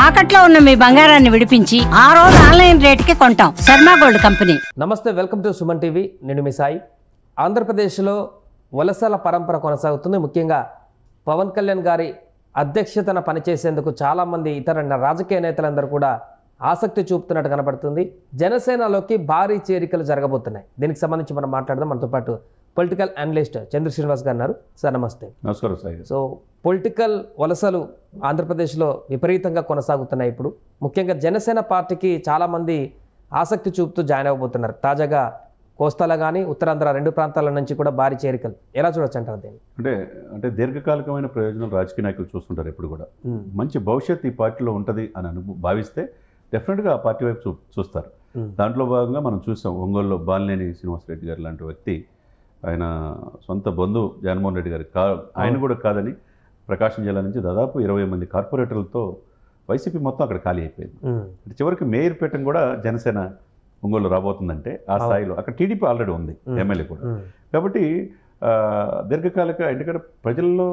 తాకట్లో ఉన్న మీ బంగారాన్ని విడిపించి ఆ రోజు ఆన్లైన్ రేటుకి కొంటాం. Sharma gold company. నమస్తే, వెల్కమ్ టు సుమన్ టీవీ. నేను మీ సాయి. ఆంధ్రప్రదేశ్లో వలసల పరంపర కొనసాగుతుంది. ముఖ్యంగా పవన్ కళ్యాణ్ గారి అధ్యక్షతన పనిచేసేందుకు చాలామంది ఇతర రాజకీయ నేతలందరూ కూడా ఆసక్తి చూపుతున్నట్టు కనబడుతుంది. జనసేనలోకి భారీ చేరికలు జరగబోతున్నాయి. దీనికి సంబంధించి మనం మాట్లాడదాం. మనతో పాటు పొలిటికల్ అనలిస్ట్ చంద్ర శ్రీనివాస్ గారు ఉన్నారు. సార్ నమస్తే. నమస్కారం సాయి. సో పొలిటికల్ వలసలు ఆంధ్రప్రదేశ్లో విపరీతంగా కొనసాగుతున్నాయి. ఇప్పుడు ముఖ్యంగా జనసేన పార్టీకి చాలామంది ఆసక్తి చూపుతూ జాయిన్ అవ్వబోతున్నారు. తాజాగా కోస్తాలో కానీ ఉత్తరాంధ్ర రెండు ప్రాంతాల నుంచి కూడా భారీ చేరికలు ఎలా చూడొచ్చు అంటారు దీన్ని? అంటే దీర్ఘకాలికమైన ప్రయోజనాలు రాజకీయ నాయకులు చూస్తుంటారు. ఎప్పుడు కూడా మంచి భవిష్యత్తు ఈ పార్టీలో ఉంటుంది అని భావిస్తే డెఫినెట్గా ఆ పార్టీ వైపు చూస్తారు. దాంట్లో భాగంగా మనం చూసాం. ఒంగోలులో బాలినేని శ్రీనివాసరెడ్డి గారు లాంటి వ్యక్తి, ఆయన సొంత బంధువు జగన్మోహన్ రెడ్డి గారు ఆయన కూడా కాదని ప్రకాశం జిల్లా నుంచి దాదాపు 20 మంది కార్పొరేటర్లతో వైసీపీ మొత్తం అక్కడ ఖాళీ అయిపోయింది. అంటే చివరికి మేయర్ పీఠం కూడా జనసేన ఒంగోలు రాబోతుందంటే ఆ స్థాయిలో అక్కడ టీడీపీ ఆల్రెడీ ఉంది, ఎమ్మెల్యే కూడా. కాబట్టి దీర్ఘకాలిక ఎందుకంటే ప్రజల్లో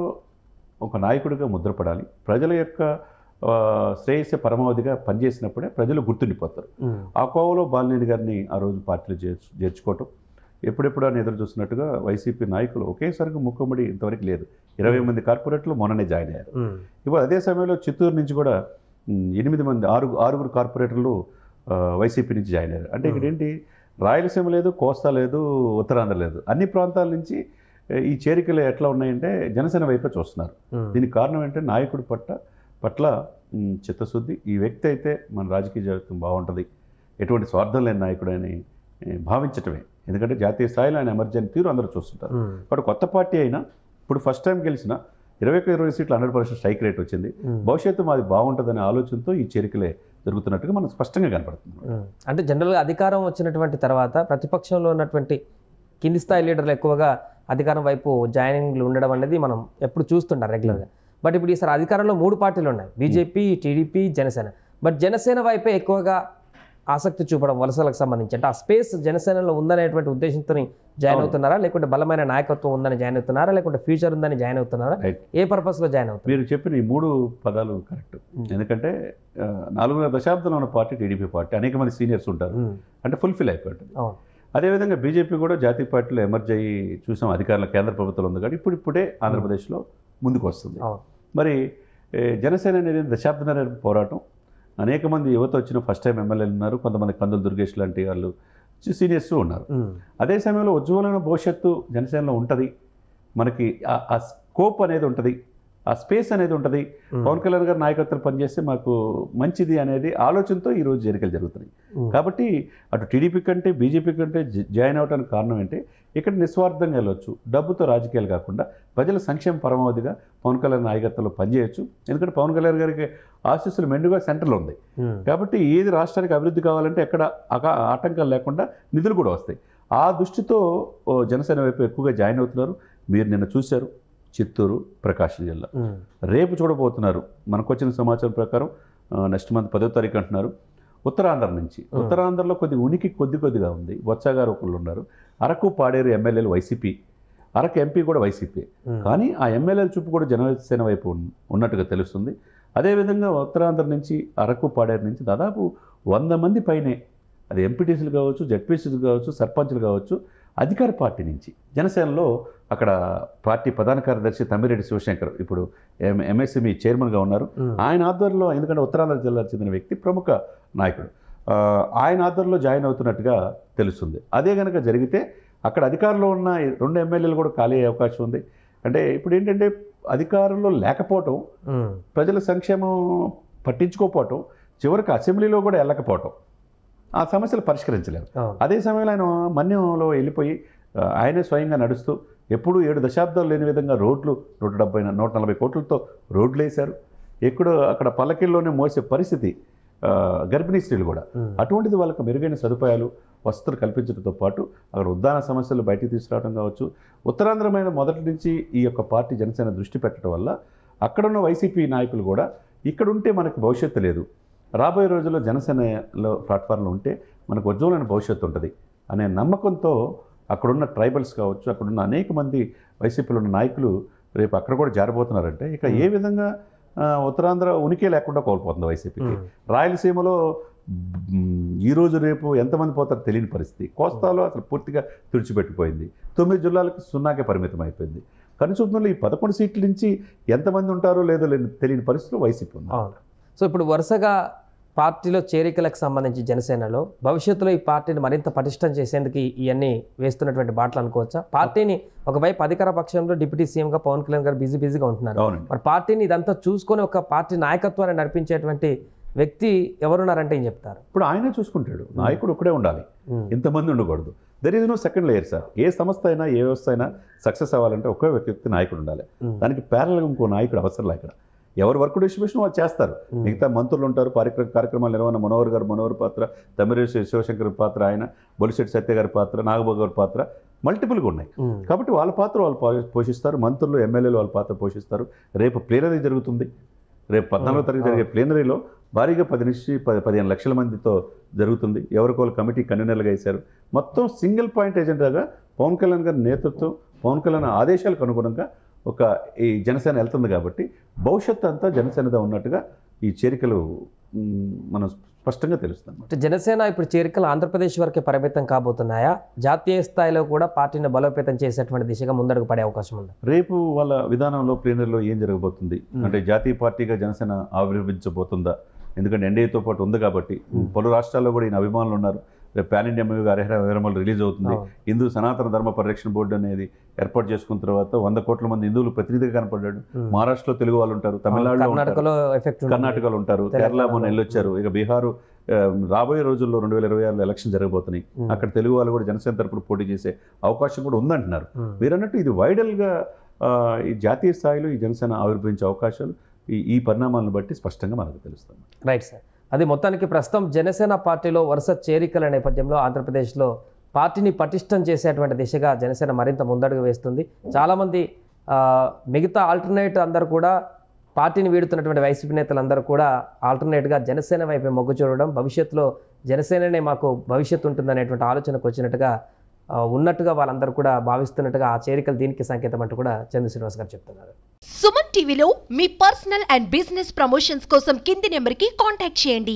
ఒక నాయకుడిగా ముద్రపడాలి, ప్రజల యొక్క శ్రేయస్య పరమావధిగా పనిచేసినప్పుడే ప్రజలు గుర్తుండిపోతారు. ఆ కోవలో బాలినేని గారిని ఆ రోజు పార్టీలో చేర్చుకోవటం ఎప్పుడెప్పుడు అని ఎదురు చూస్తున్నట్టుగా వైసీపీ నాయకులు ఒకేసారిగా ముక్కుమ్మడి ఇంతవరకు లేదు. 20 మంది కార్పొరేటర్లు మొన్ననే జాయిన్ అయ్యారు. ఇప్పుడు అదే సమయంలో చిత్తూరు నుంచి కూడా 8 మంది ఆరుగురు కార్పొరేటర్లు వైసీపీ నుంచి జాయిన్ అయ్యారు. అంటే ఇక్కడ ఏంటి, రాయలసీమ లేదు, కోస్తా లేదు, ఉత్తరాంధ్ర లేదు, అన్ని ప్రాంతాల నుంచి ఈ చేరికలు ఎట్లా ఉన్నాయంటే జనసేన వైపే చూస్తున్నారు. దీనికి కారణం ఏంటంటే నాయకుడి పట్ల చిత్తశుద్ధి. ఈ వ్యక్తి అయితే మన రాజకీయ జీవితం బాగుంటుంది, ఎటువంటి స్వార్థం లేని నాయకుడు అని భావించటమే. ఎందుకంటే జాతీయ స్థాయిలో ఆయన ఎమర్జెన్సీ తీరు అందరూ చూస్తుంటారు. బట్ కొత్త పార్టీ అయినా ఇప్పుడు ఫస్ట్ టైం గెలిచిన 20 సీట్లు 100% స్ట్రైక్ రేట్ వచ్చింది. భవిష్యత్తు మాది బాగుంటుందనే ఆలోచనతో ఈ చేరికలే జరుగుతున్నట్టుగా మనకు స్పష్టంగా కనపడుతుంది. అంటే జనరల్గా అధికారం వచ్చినటువంటి తర్వాత ప్రతిపక్షంలో ఉన్నటువంటి కింది స్థాయి లీడర్లు ఎక్కువగా అధికారం వైపు జాయినింగ్లు ఉండడం అనేది మనం ఎప్పుడు చూస్తుంటాం రెగ్యులర్గా. బట్ ఇప్పుడు ఈసారి అధికారంలో 3 పార్టీలు ఉన్నాయి, BJP, TDP, Janasena. But Janasena వైపే ఎక్కువగా ఆసక్తి చూపడం వలసలకు సంబంధించి. అంటే ఆ స్పేస్ జనసేనలో ఉందనేటువంటి ఉద్దేశంతో జాయిన్ అవుతున్నారా, లేకుంటే బలమైన నాయకత్వం ఉందని జాయిన్ అవుతున్నారా, లేకుంటే ఫ్యూచర్ ఉందని జాయిన్ అవుతున్నారా, ఏ పర్పస్లో జాయిన్ అవుతారు? మీరు చెప్పిన ఈ 3 పదాలు కరెక్ట్. ఎందుకంటే 4 దశాబ్దంలో ఉన్న పార్టీ టీడీపీ పార్టీ, అనేక మంది సీనియర్స్ ఉంటారు, అంటే ఫుల్ఫిల్ అయిపోతుంది. అదేవిధంగా బీజేపీ కూడా జాతీయ పార్టీలో ఎమర్జ్ అయ్యి చూసాం. అధికారంలో కేంద్ర ప్రభుత్వం ఉంది కానీ ఇప్పుడే ఆంధ్రప్రదేశ్లో ముందుకు వస్తుంది. మరి జనసేన అనేది దశాబ్దన్నర పోరాటం. అనేక మంది యువత వచ్చిన ఫస్ట్ టైం ఎమ్మెల్యేలు ఉన్నారు, కొంతమంది కందుల దుర్గేష్ లాంటి వాళ్ళు సీనియర్స్ ఉన్నారు. అదే సమయంలో ఉజ్వలమైన భవిష్యత్తు జనసేనలో ఉంటుంది. మనకి ఆ స్కోప్ అనేది ఉంటుంది, ఆ స్పేస్ అనేది ఉంటుంది. పవన్ కళ్యాణ్ గారి నాయకత్వం పనిచేస్తే మాకు మంచిది అనేది ఆలోచనతో ఈరోజు చేరికలు జరుగుతున్నాయి. కాబట్టి అటు టీడీపీ కంటే బీజేపీ కంటే జాయిన్ అవడానికి కారణం ఏంటి, ఇక్కడ నిస్వార్థంగా వెళ్ళొచ్చు, డబ్బుతో రాజకీయాలు కాకుండా ప్రజల సంక్షేమ పరమావధిగా పవన్ కళ్యాణ్ నాయకత్వంలో పనిచేయచ్చు. ఎందుకంటే పవన్ కళ్యాణ్ గారికి ఆశీస్సులు మెండుగా సెంటర్లో ఉంది. కాబట్టి ఏది రాష్ట్రానికి అభివృద్ధి కావాలంటే ఎక్కడ ఆటంకాలు లేకుండా నిధులు కూడా వస్తాయి. ఆ దృష్టితో జనసేన వైపు ఎక్కువగా జాయిన్ అవుతున్నారు. మీరు నిన్న చూశారు, చిత్తూరు, ప్రకాశం జిల్లా. రేపు చూడబోతున్నారు. మనకు వచ్చిన సమాచారం ప్రకారం నెక్స్ట్ మంత్ 10వ తారీఖు అంటున్నారు. ఉత్తరాంధ్ర నుంచి, ఉత్తరాంధ్రలో కొద్దిగా ఉంది. బొత్స గారు ఒకళ్ళు ఉన్నారు. అరకు, పాడేరు ఎమ్మెల్యేలు వైసీపీ, అరకు ఎంపీ కూడా వైసీపీ. కానీ ఆ ఎమ్మెల్యేల చూపు కూడా జనసేన వైపు ఉన్నట్టుగా తెలుస్తుంది. అదేవిధంగా ఉత్తరాంధ్ర నుంచి, అరకు, పాడేరు నుంచి దాదాపు 100 మంది పైనే, అది ఎంపీటీసీలు కావచ్చు, జడ్పీసీలు కావచ్చు, సర్పంచ్లు కావచ్చు, అధికార పార్టీ నుంచి జనసేనలో అక్కడ పార్టీ ప్రధాన కార్యదర్శి తమ్మిరెడ్డి శివశంకర్ ఇప్పుడు ఎంఎస్ఎంఈ చైర్మన్గా ఉన్నారు. ఆయన ఆధ్వర్యంలో, ఎందుకంటే ఉత్తరాంధ్ర జిల్లాకు చెందిన వ్యక్తి, ప్రముఖ నాయకుడు, ఆయన ఆధ్వర్యంలో జాయిన్ అవుతున్నట్టుగా తెలుస్తుంది. అదే కనుక జరిగితే అక్కడ అధికారంలో ఉన్న 2 ఎమ్మెల్యేలు కూడా ఖాళీ అయ్యే అవకాశం ఉంది. అంటే ఇప్పుడు ఏంటంటే అధికారంలో లేకపోవటం, ప్రజల సంక్షేమం పట్టించుకోకపోవటం, చివరికి అసెంబ్లీలో కూడా వెళ్ళకపోవటం, ఆ సమస్యలు పరిష్కరించలేరు. అదే సమయంలో ఆయన మన్యంలో వెళ్ళిపోయి ఆయనే స్వయంగా నడుస్తూ ఎప్పుడు 7 దశాబ్దాలు లేని విధంగా రోడ్లు 140 కోట్లతో రోడ్లు వేశారు. అక్కడ పల్లకిల్లోనే మోసే పరిస్థితి, గర్భిణీ స్త్రీలు కూడా. అటువంటిది వాళ్ళకి మెరుగైన సదుపాయాలు, వసతులు కల్పించడంతో పాటు అక్కడ ఉద్దాన సమస్యలు బయటికి తీసుకురావడం కావచ్చు. ఉత్తరాంధ్ర మీద మొదటి నుంచి ఈ యొక్క పార్టీ జనసేన దృష్టి పెట్టడం వల్ల అక్కడున్న వైసీపీ నాయకులు కూడా ఇక్కడ ఉంటే మనకు భవిష్యత్తు లేదు, రాబోయే రోజుల్లో జనసేనలో ప్లాట్ఫామ్లో ఉంటే మనకు ఉజ్వలమైన భవిష్యత్తు ఉంటుంది అనే నమ్మకంతో అక్కడున్న ట్రైబల్స్ కావచ్చు, అక్కడున్న అనేక మంది వైసీపీలో ఉన్న నాయకులు రేపు అక్కడ కూడా జారబోతున్నారంటే ఇక ఏ విధంగా ఉత్తరాంధ్ర ఉనికి లేకుండా కోల్పోతుంది వైసీపీకి. రాయలసీమలో ఈ రోజు రేపు ఎంతమంది పోతారో తెలియని పరిస్థితి. కోస్తాలో అసలు పూర్తిగా తుడిచిపెట్టిపోయింది. 9 జిల్లాలకు 0కే పరిమితం అయిపోయింది. కనుచూపులో ఈ 11 సీట్ల నుంచి ఎంతమంది ఉంటారో లేదో తెలియని పరిస్థితిలో వైసీపీ ఉంది. సో ఇప్పుడు వరుసగా పార్టీలో చేరికలకు సంబంధించి జనసేనలో భవిష్యత్తులో ఈ పార్టీని మరింత పటిష్టం చేసేందుకు ఇవన్నీ వేస్తున్నటువంటి బాటలు అనుకోవచ్చా? పార్టీని ఒకవైపు అధికార పక్షంలో డిప్యూటీ సీఎంగా పవన్ కళ్యాణ్ గారు బిజీగా ఉంటున్నారు. మరి పార్టీని ఇదంతా చూసుకొని ఒక పార్టీ నాయకత్వాన్ని నడిపించేటువంటి వ్యక్తి ఎవరున్నారంటే ఏం చెప్తారు? ఇప్పుడు ఆయనే చూసుకుంటాడు. నాయకుడు ఒకడే ఉండాలి, ఇంతమంది ఉండకూడదు. There is no second layer sir. ఏ సంస్థ అయినా ఏ వ్యవస్థ అయినా సక్సెస్ అవ్వాలంటే ఒకే వ్యక్తి నాయకుడు ఉండాలి. దానికి ప్యారల్గా ఇంకో నాయకుడు అవసరం. ఇక్కడ ఎవరు వర్క్ డిస్ట్రిబ్యూషన్ వాళ్ళు చేస్తారు. మిగతా మంత్రులు ఉంటారు, కార్యక్రమాల నిర్వహణ మనోహర్ పాత్ర, తమిళేశ్వరి శివశంకర్ పాత్ర, ఆయన బొలిశెట్టి సత్య గారి పాత్ర, నాగబాబు గారి పాత్ర మల్టిపుల్గా ఉన్నాయి. కాబట్టి వాళ్ళ పాత్ర వాళ్ళు పోషిస్తారు. మంత్రులు ఎమ్మెల్యేలు వాళ్ళ పాత్ర పోషిస్తారు. రేపు ప్లేనరీ జరుగుతుంది. రేపు 14వ తారీఖు జరిగే ప్లేనరీలో భారీగా 10 నుంచి 15 లక్షల మందితో జరుగుతుంది. ఎవరికోళ్ళు కమిటీ కన్వీనర్లుగా వేశారు. మొత్తం సింగిల్ పాయింట్ ఎజెండాగా పవన్ కళ్యాణ్ గారి నేతృత్వం, పవన్ కళ్యాణ్ ఆదేశాలకు అనుగుణంగా ఈ జనసేన వెళ్తుంది. కాబట్టి భవిష్యత్తు అంతా జనసేనగా ఉన్నట్టుగా ఈ చేరికలు మనం స్పష్టంగా తెలుస్తుంది. జనసేన ఇప్పుడు చేరికలు ఆంధ్రప్రదేశ్ వరకే పరిమితం కాబోతున్నాయా? జాతీయ స్థాయిలో కూడా పార్టీని బలోపేతం చేసేటువంటి దిశగా ముందడుగు పడే అవకాశం ఉంది? రేపు వాళ్ళ విధానంలో ప్లీనరీలో ఏం జరగబోతుంది అంటే జాతీయ పార్టీగా జనసేన ఆవిర్భవించబోతుందా? ఎందుకంటే ఎన్డీఏతో పాటు ఉంది కాబట్టి పలు రాష్ట్రాల్లో కూడా ఈయన అభిమానులు ఉన్నారు. రేపు pan India movie Harihara Veeramallu release అవుతుంది. హిందూ సనాతన ధర్మ పరిరక్షణ బోర్డు అనేది ఏర్పాటు చేసుకున్న తర్వాత 100 కోట్ల మంది హిందువులు ప్రతినిధిగా కనపడ్డాడు. మహారాష్ట్రలో తెలుగు వాళ్ళు ఉంటారు, తమిళనాడులో కర్ణాటకలో ఉంటారు, కేరళ మొన్న వెళ్ళొచ్చారు. ఇక బీహారు రాబోయే రోజుల్లో 2026లో ఎలక్షన్ జరగబోతున్నాయి. అక్కడ తెలుగు వాళ్ళు కూడా జనసేన తరపున పోటీ చేసే అవకాశం కూడా ఉందంటున్నారు. మీరన్నట్టు ఇది వైడల్గా ఈ జాతీయ స్థాయిలో ఈ జనసేన ఆవిర్భవించే అవకాశాలు ఈ పరిణామాలను బట్టి స్పష్టంగా మనకు తెలుస్తుంది. Right sir. అది మొత్తానికి ప్రస్తుతం జనసేన పార్టీలో వరుస చేరికల నేపథ్యంలో ఆంధ్రప్రదేశ్లో పార్టీని పటిష్టం చేసేటువంటి దిశగా జనసేన మరింత ముందడుగు వేస్తుంది. చాలామంది మిగతా ఆల్టర్నేట్ అందరూ కూడా పార్టీని వీడుతున్నటువంటి వైసీపీ నేతలందరూ కూడా ఆల్టర్నేట్గా జనసేన వైపే మొగ్గు చూడడం, భవిష్యత్తులో జనసేననే మాకు భవిష్యత్తు ఉంటుందనేటువంటి ఆలోచనకు వచ్చినట్టుగా ఉన్నట్టుగా వాళ్ళందరూ కూడా భావిస్తున్నట్టుగా ఆ చేరికలు దీనికి సంకేతం అంటూ కూడా చంద్ర శ్రీనివాస్ గారు చెప్తున్నారు. సుమన్ టీవీలో మీ పర్సనల్ అండ్ బిజినెస్ ప్రమోషన్స్ కోసం కింది నెంబర్కి కాంటాక్ట్ చేయండి.